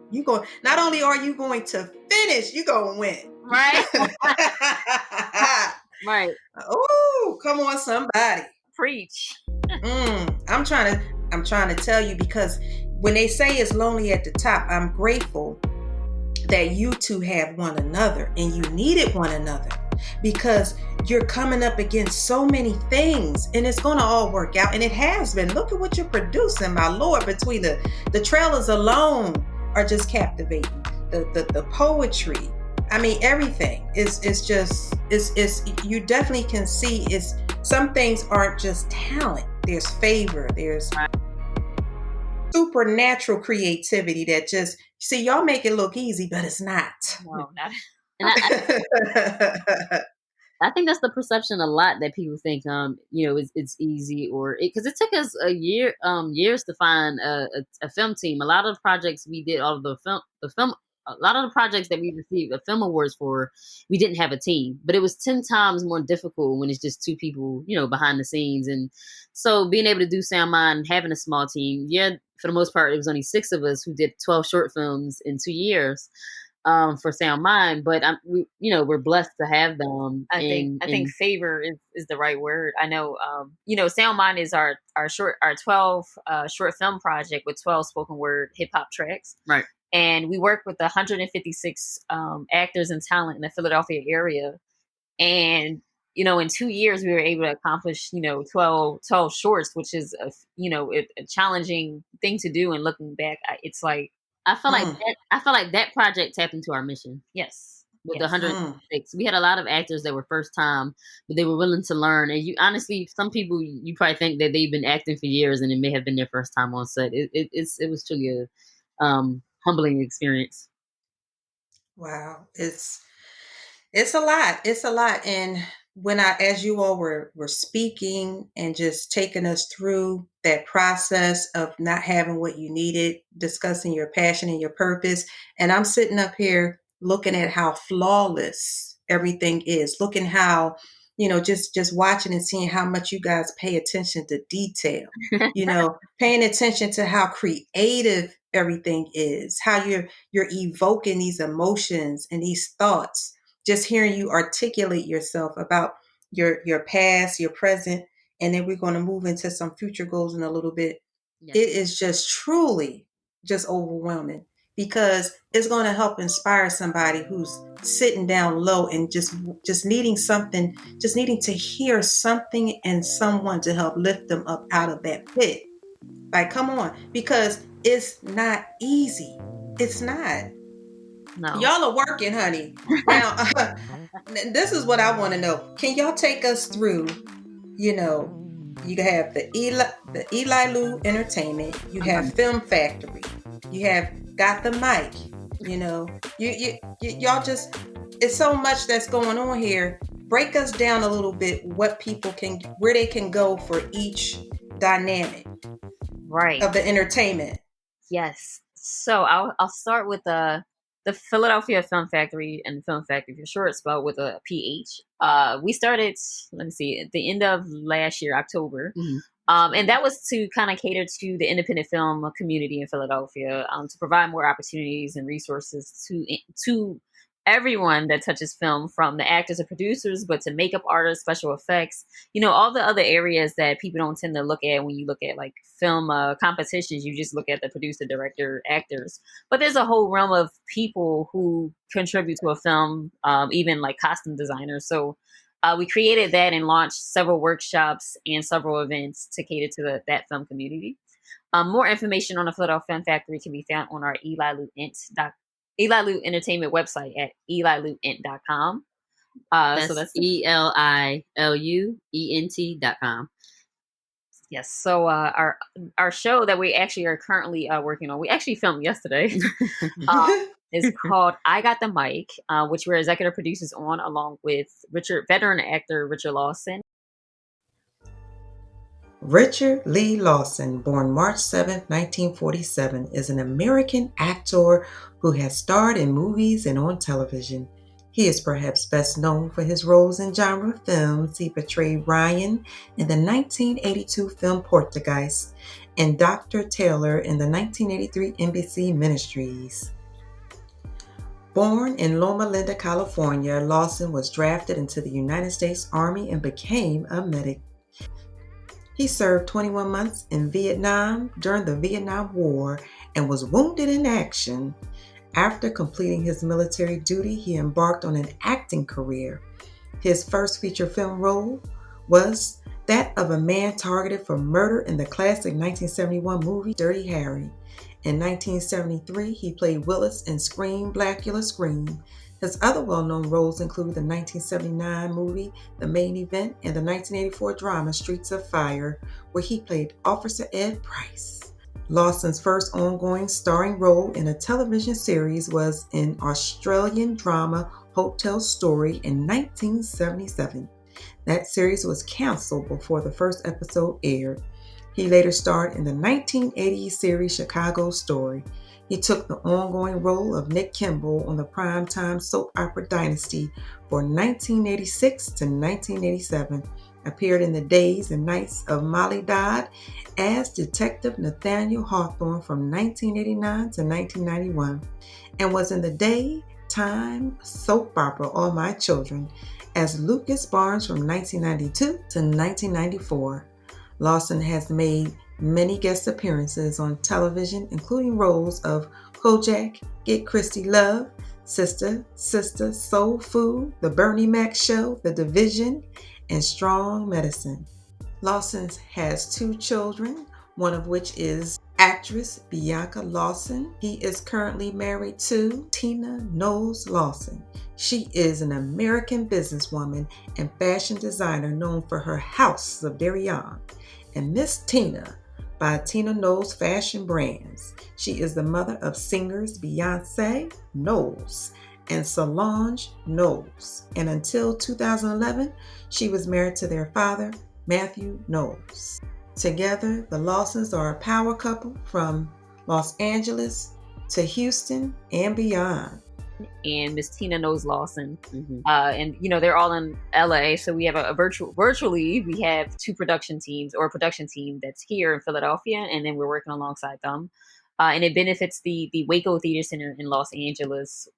not only are you going to finish, you're going to win. Right. Right. Oh, come on, somebody. Preach. I'm trying to tell you, because when they say it's lonely at the top, I'm grateful that you two have one another, and you needed one another, because you're coming up against so many things, and it's going to all work out. And it has been. Look at what you're producing, my Lord. Between the trailers alone are just captivating. The poetry, I mean, everything is just you definitely can see is some things aren't just talent. There's favor. There's supernatural creativity that just, see, y'all make it look easy, but it's not. No, not. And I think that's the perception a lot, that people think, it's easy, or because it took us years to find a film team. A lot of the projects we did, all of the film, a lot of the projects that we received the film awards for, we didn't have a team, but it was 10 times more difficult when it's just two people, behind the scenes. And so being able to do Sound Mind, having a small team, for the most part, it was only 6 of us who did 12 short films in 2 years. For Sound Mind, but we're blessed to have them. I think favor is the right word. I know, Sound Mind is our 12 short film project with 12 spoken word hip hop tracks. Right. And we work with 156 actors and talent in the Philadelphia area. And, in 2 years, we were able to accomplish, 12 shorts, which is, a challenging thing to do. And looking back, it's like, I feel like that project tapped into our mission. Yes. With the 106, we had a lot of actors that were first time, but they were willing to learn. And you honestly, some people, you probably think that they've been acting for years, and it may have been their first time on set. It was truly a humbling experience. Wow, it's a lot. It's a lot. And as you all were speaking and just taking us through that process of not having what you needed, discussing your passion and your purpose, and I'm sitting up here looking at how flawless everything is, looking how, just watching and seeing how much you guys pay attention to detail, paying attention to how creative everything is, how you're evoking these emotions and these thoughts. Just hearing you articulate yourself about your past, your present, and then we're going to move into some future goals in a little bit. Yes. It is just truly just overwhelming, because it's going to help inspire somebody who's sitting down low and just needing something, just needing to hear something and someone to help lift them up out of that pit. Like, come on, because it's not easy. It's not. No. Y'all are working, honey. Now, this is what I want to know. Can y'all take us through, you have the Eli Lu Entertainment, you have Film Factory, you have Got the Mic, y'all just, it's so much that's going on here. Break us down a little bit where they can go for each dynamic of the entertainment. Yes. So I'll start with the Philadelphia Film Factory, and Film Factory for short, spelled with a PH. We started, at the end of last year, October. Mm-hmm. And that was to kind of cater to the independent film community in Philadelphia, to provide more opportunities and resources to everyone that touches film, from the actors and producers, but to makeup artists, special effects, all the other areas that people don't tend to look at when you look at like film competitions. You just look at the producer, director, actors, but there's a whole realm of people who contribute to a film, even like costume designers. So we created that and launched several workshops and several events to cater to that film community. More information on the Philadelphia Film Factory can be found on our Eli Lu Entertainment website at eliluent.com. So that's ELILUENT.com. Yes. So our show that we actually are currently working on, we actually filmed yesterday, is called I Got the Mic, which we're executive producers on, along with veteran actor Richard Lawson. Richard Lee Lawson, born March 7, 1947, is an American actor who has starred in movies and on television. He is perhaps best known for his roles in genre films. He portrayed Ryan in the 1982 film Portuguese and Dr. Taylor in the 1983 NBC miniseries. Born in Loma Linda, California, Lawson was drafted into the United States Army and became a medic. He served 21 months in Vietnam during the Vietnam War and was wounded in action. After completing his military duty, he embarked on an acting career. His first feature film role was that of a man targeted for murder in the classic 1971 movie Dirty Harry. In 1973, he played Willis in Scream, Blackula Scream. His other well-known roles include the 1979 movie The Main Event and the 1984 drama Streets of Fire, where he played Officer Ed Price. Lawson's first ongoing starring role in a television series was in Australian drama Hotel Story in 1977. That series was canceled before the first episode aired. He later starred in the 1980 series Chicago Story. He took the ongoing role of Nick Kimball on the primetime soap opera Dynasty for 1986 to 1987, appeared in The Days and Nights of Molly Dodd as Detective Nathaniel Hawthorne from 1989 to 1991, and was in the daytime soap opera All My Children as Lucas Barnes from 1992 to 1994. Lawson has made many guest appearances on television, including roles of Kojak, Get Christy Love, Sister, Soul Food, The Bernie Mac Show, The Division, and Strong Medicine. Lawson has 2 children, one of which is actress Bianca Lawson. He is currently married to Tina Knowles Lawson. She is an American businesswoman and fashion designer known for her House of Darien and Miss Tina by Tina Knowles Fashion Brands. She is the mother of singers Beyonce Knowles and Solange Knowles. And until 2011, she was married to their father, Matthew Knowles. Together, the Lawsons are a power couple from Los Angeles to Houston and beyond. And Miss Tina Knows Lawson. And they're all in LA, so we have a virtually we have 2 production teams, or a production team that's here in Philadelphia, and then we're working alongside them. And it benefits the Waco Theater Center in Los Angeles,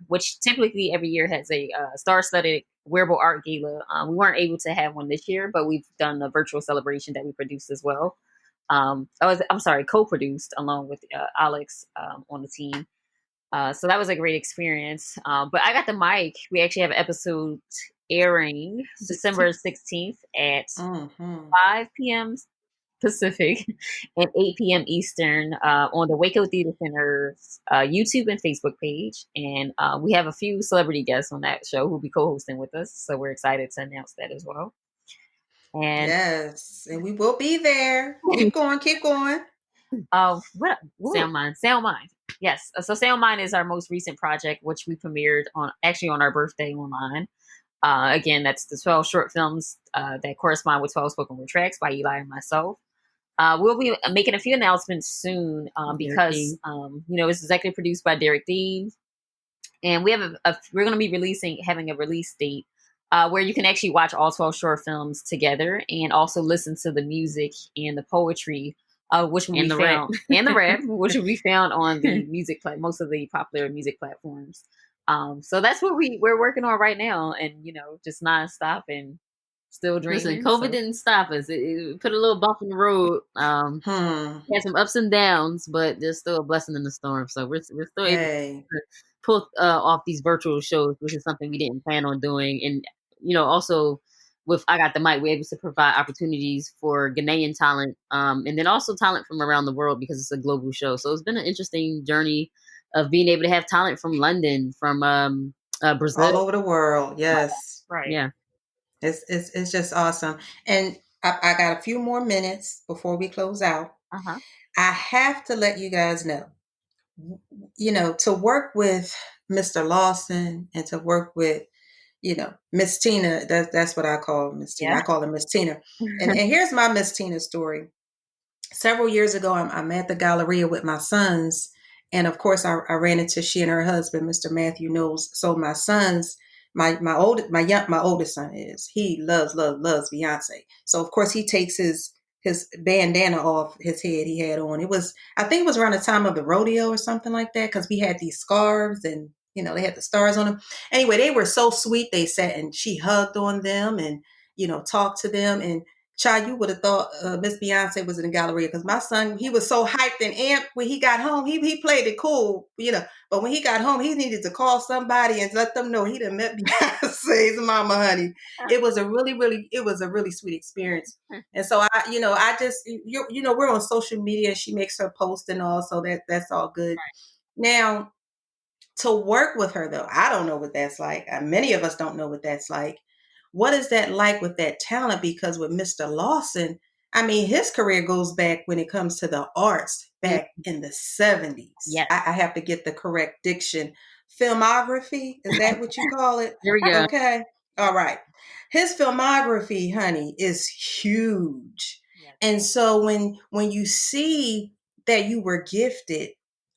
which typically every year has a star-studded wearable art gala. We weren't able to have one this year, but we've done a virtual celebration that we produced as well. Co-produced along with Alex on the team. So that was a great experience. But I got the mic. We actually have an episode airing December 16th at 5 p.m. Pacific and 8 p.m. Eastern on the Waco Theater Center's YouTube and Facebook page. And we have a few celebrity guests on that show who'll be co-hosting with us. So we're excited to announce that as well. And yes, and we will be there. Keep going. Sound Mind. Yes. So Sound Mind is our most recent project, which we premiered on our birthday online. Again, that's the 12 short films that correspond with 12 spoken word tracks by Eli and myself. We'll be making a few announcements soon because it's executive produced by Derek Dean, and we have we're going to be having a release date where you can actually watch all 12 short films together and also listen to the music and the poetry. Which will be found and the rap, which will be found on the most of the popular music platforms. So that's what we're working on right now, and just nonstop and still dreaming. Listen, COVID didn't stop us. It put a little bump in the road. Had some ups and downs, but there's still a blessing in the storm. So we're still able to pull off these virtual shows, which is something we didn't plan on doing, and also. With I Got the Mic, we're able to provide opportunities for Ghanaian talent, and then also talent from around the world because it's a global show. So it's been an interesting journey of being able to have talent from London, from Brazil, all over the world. Yes, right. Yeah, it's just awesome. And I got a few more minutes before we close out. I have to let you guys know, to work with Mr. Lawson and to work with Miss Tina, that's what I call Miss Tina. I call her Miss Tina. And here's my Miss Tina story. Several years ago, I'm at the Galleria with my sons, And of course, I ran into she and her husband, Mr. Matthew Knowles. So my sons, my oldest son is, he loves Beyonce. So of course he takes his bandana off his head he had on. I think it was around the time of the rodeo or something like that, because we had these scarves and they had the stars on them. Anyway, they were so sweet. They sat and she hugged on them and talked to them. And child, you would have thought Miss Beyonce was in the Galleria, because my son, he was so hyped and amped when he got home. He played it cool, but when he got home, he needed to call somebody and let them know he done met Beyonce's mama, honey. It was a really sweet experience. And so I just, we're on social media. She makes her post and all, so that's all good. Now, to work with her, though, I don't know what that's like. Many of us don't know what that's like. What is that like with that talent? Because with Mr. Lawson, I mean, his career goes back, when it comes to the arts, back in the 70s. Yes. I have to get the correct diction. Filmography, is that what you call it? There we go. Okay. All right. His filmography, honey, is huge. Yes. And so when you see that you were gifted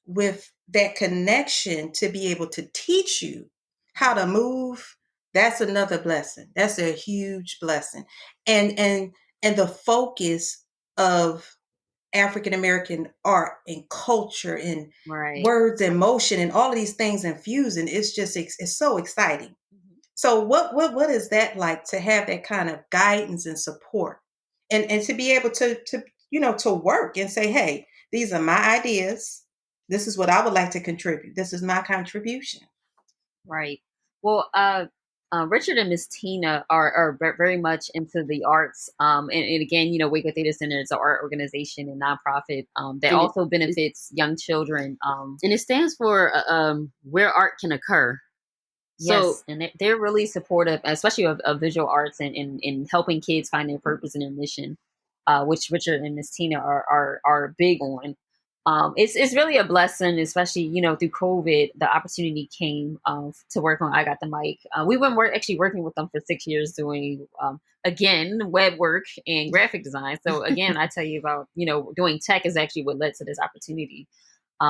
with that connection to be able to teach you how to move, that's another blessing. That's a huge blessing. And the focus of African American art and culture and words and motion and all of these things infusing, it's so exciting. Mm-hmm. So what is that like, to have that kind of guidance and support, and to be able to work and say, hey, these are my ideas. This is what I would like to contribute. This is my contribution. Right. Well, Richard and Miss Tina are very much into the arts. And again, Waco Theater Center is an art organization and nonprofit that also benefits young children. And it stands for where art can occur. Yes, so, and they're really supportive, especially of visual arts and helping kids find their purpose and their mission, which Richard and Miss Tina are big on. It's really a blessing, especially through COVID. The opportunity came to work on I Got the Mic. We've been actually working with them for 6 years, doing again web work and graphic design. So again, I tell you about doing tech is actually what led to this opportunity.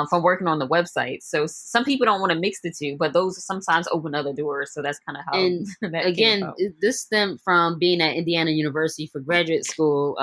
From working on the website. So some people don't want to mix the two, but those sometimes open other doors. So that's kind of how. And that again, this stemmed from being at Indiana University for graduate school.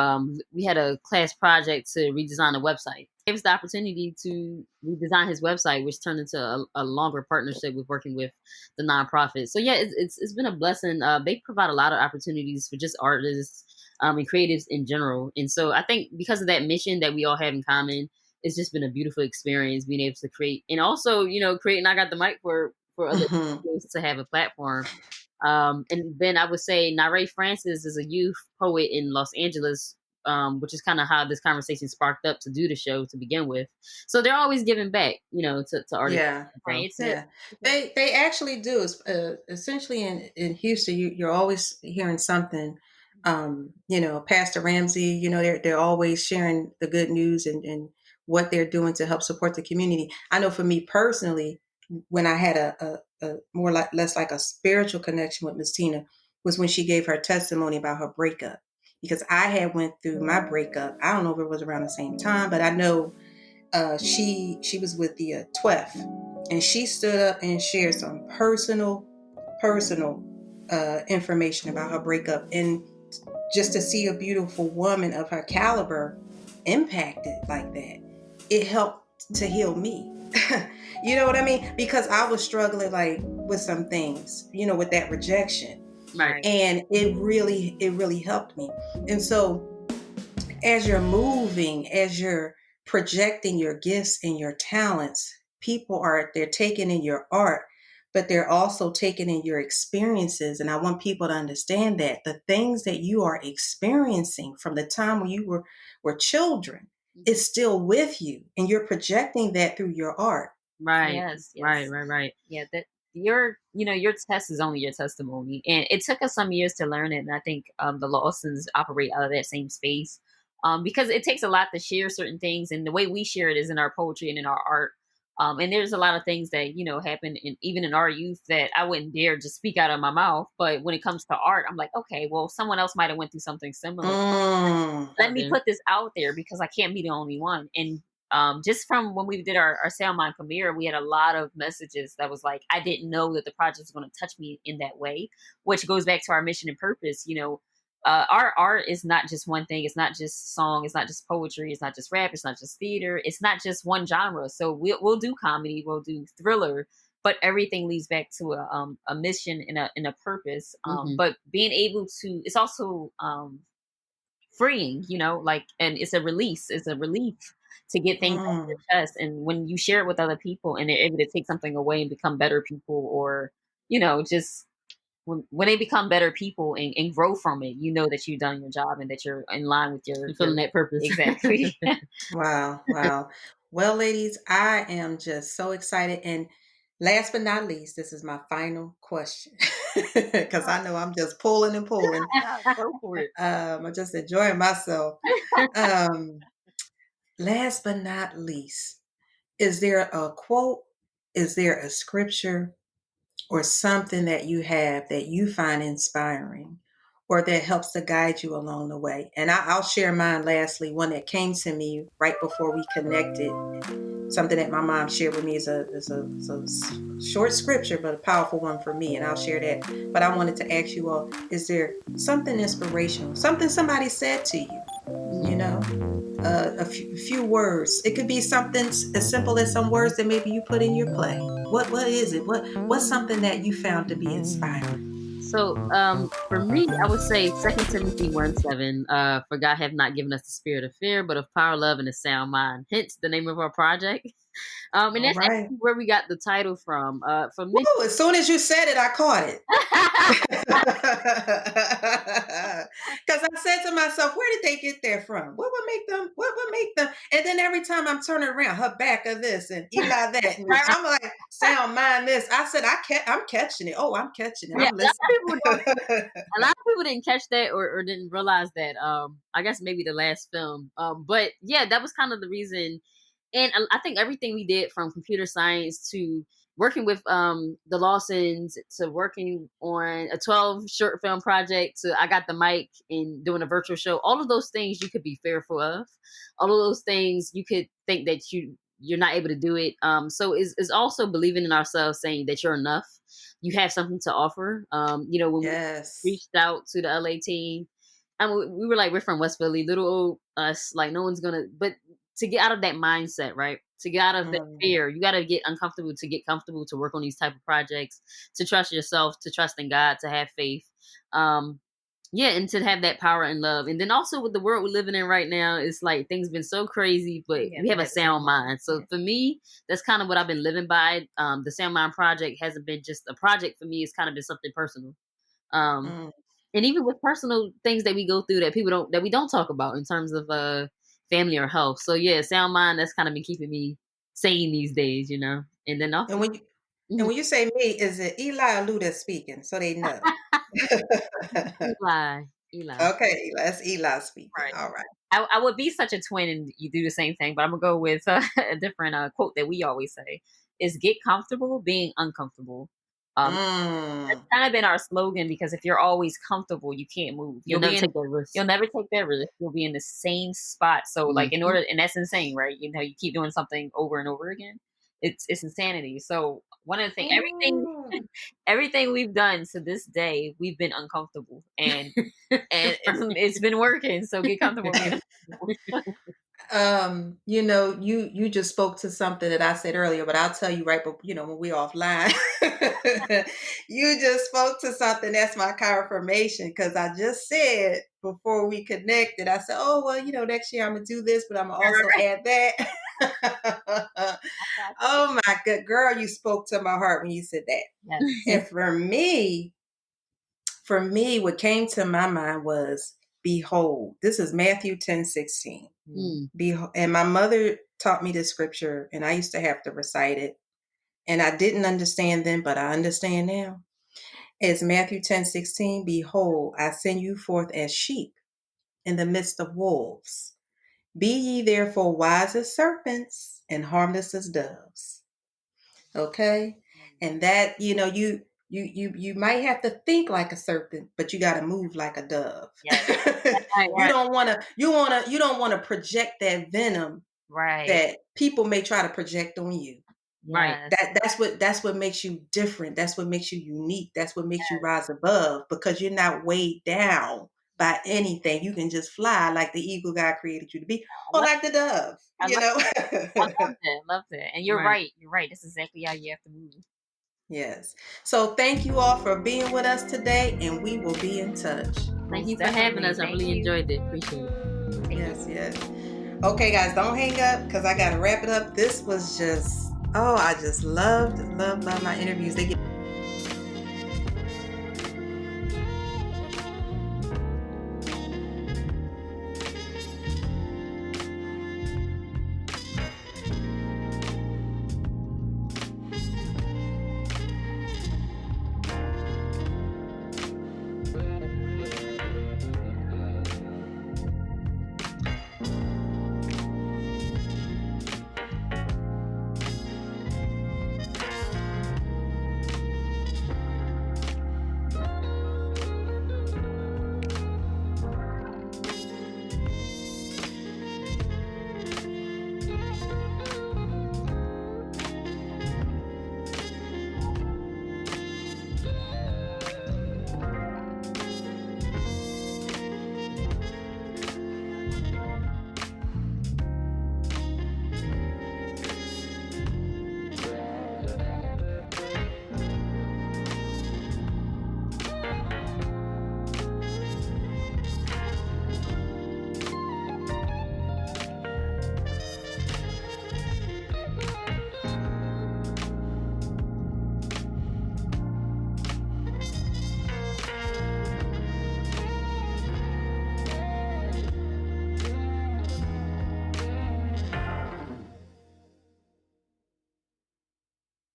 We had a class project to redesign the website. It gave us the opportunity to redesign his website, which turned into a longer partnership with working with the nonprofit. So yeah, it's been a blessing. They provide a lot of opportunities for just artists and creatives in general. And so I think because of that mission that we all have in common, it's just been a beautiful experience being able to create, and also, creating I Got the Mic for other people to have a platform. And then I would say Nare Francis is a youth poet in Los Angeles, which is kind of how this conversation sparked up to do the show to begin with. So they're always giving back, to artists. Yeah, right. Yeah. They actually do. Essentially in Houston, you're always hearing something. Pastor Ramsey, they're always sharing the good news and what they're doing to help support the community. I know for me personally, when I had a more less like a spiritual connection with Miss Tina, was when she gave her testimony about her breakup. Because I had went through my breakup. I don't know if it was around the same time, but I know she was with the TWEF, and she stood up and shared some personal information about her breakup. And just to see a beautiful woman of her caliber impacted like that, it helped to heal me. You know what I mean? Because I was struggling like with some things, with that rejection. Right. And it really helped me. And so as you're moving, as you're projecting your gifts and your talents, they're taking in your art, but they're also taking in your experiences. And I want people to understand that the things that you are experiencing from the time when you were children is still with you, and you're projecting that through your art. Right. Yes. Right. Yeah. That your test is only your testimony, and it took us some years to learn it. And I think the Lawsons operate out of that same space, because it takes a lot to share certain things, and the way we share it is in our poetry and in our art. And there's a lot of things that happen even in our youth that I wouldn't dare just speak out of my mouth. But when it comes to art, I'm like, okay, well, someone else might have went through something similar. Let me put this out there because I can't be the only one. And just from when we did our Sound Mind premiere, we had a lot of messages that was like, I didn't know that the project was going to touch me in that way, which goes back to our mission and purpose. Our art is not just one thing. It's not just song. It's not just poetry. It's not just rap. It's not just theater. It's not just one genre. So we'll do comedy. We'll do thriller, but everything leads back to a mission and a purpose. But being able to, it's also freeing, and it's a release. It's a relief to get things off your chest. And when you share it with other people and they're able to take something away and become better people, or just when they become better people and grow from it, that you've done your job and that you're in line with your fulfilling that purpose. Exactly. Wow. Well, ladies, I am just so excited. And last but not least, this is my final question, because I know I'm just pulling and pulling. Go for it. I'm just enjoying myself. Last but not least, is there a quote? Is there a scripture or something that you have that you find inspiring or that helps to guide you along the way? And I'll share mine lastly. One that came to me right before we connected, something that my mom shared with me is a short scripture, but a powerful one for me. And I'll share that. But I wanted to ask you all, is there something inspirational, something somebody said to you, a few words? It could be something as simple as some words that maybe you put in your play. What is it? What's something that you found to be inspiring? So for me, I would say 2 Timothy 1:7, for God have not given us the spirit of fear, but of power, love, and a sound mind. Hence the name of our project. And that's actually where we got the title from. For me, woo, as soon as you said it, I caught it. Because I said to myself, where did they get that from? What would make them? And then every time I'm turning around, her back of this and Eli that. And I'm like, sound mind this. I said, I'm catching it. Oh, I'm catching it. Yeah, I'm listening. A lot of people didn't catch that or didn't realize that. I guess maybe the last film. But yeah, that was kind of the reason. And I think everything we did, from computer science to working with the Lawsons to working on a 12 short film project to I got the mic and doing a virtual show, all of those things you could be fearful of. All of those things you could think that you're not able to do it. So it's also believing in ourselves, saying that you're enough. You have something to offer. When Yes. we reached out to the LA team, and we were like, we're from West Philly, little old us, like no one's gonna, but to get out of that mindset, right? To get out of that fear, you got to get uncomfortable to get comfortable, to work on these type of projects, to trust yourself, to trust in God, to have faith. And to have that power and love. And then also with the world we're living in right now, it's like things been so crazy, but we have a sound mind. So for me, that's kind of what I've been living by. The Sound Mind Project hasn't been just a project for me. It's kind of been something personal. And even with personal things that we go through that we don't talk about in terms of family or health. So yeah, sound mind, that's kind of been keeping me sane these days, And then also, and when you say me, is it Eli or Lu that's speaking? So they know. Eli. Okay, that's Eli speaking. Right. All right. I would be such a twin and you do the same thing, but I'm gonna go with a different quote that we always say is get comfortable being uncomfortable. That's kind of been our slogan, because if you're always comfortable, you can't move. You'll never take that risk. You'll be in the same spot. So like and that's insane, right? You keep doing something over and over again. It's insanity. So one of the things, everything we've done to this day, we've been uncomfortable, and it's been working. So get comfortable. You just spoke to something that I said earlier, but I'll tell you right, but when we're offline, you just spoke to something that's my confirmation, because I just said before we connected, I said, oh, well, next year I'm going to do this, but I'm going to also add that. Oh my good girl, you spoke to my heart when you said that. Yes. And for me, what came to my mind was, behold, this is Matthew 10:16. And my mother taught me this scripture, and I used to have to recite it. And I didn't understand then, but I understand now. It's Matthew 10:16. Behold, I send you forth as sheep in the midst of wolves. Be ye therefore wise as serpents and harmless as doves. Okay? And that, you might have to think like a serpent, but you got to move like a dove. Yes. You don't want to project that venom Right. that people may try to project on you. Right. Yes. That's what makes you different. That's what makes you unique. That's what makes you rise above, because you're not weighed down by anything. You can just fly like the eagle God created you to be, I or love, like the dove, I you love, know? I love that. Love that. And you're Right. right. You're right. That's exactly how you have to move. Yes. So thank you all for being with us today, and we will be in touch. Thank Most you for having definitely. us. I Thank really you. enjoyed it. Appreciate it. Thank Yes, you. yes. Okay, guys, don't hang up because I got to wrap it up. This was just, I just love my interviews. They get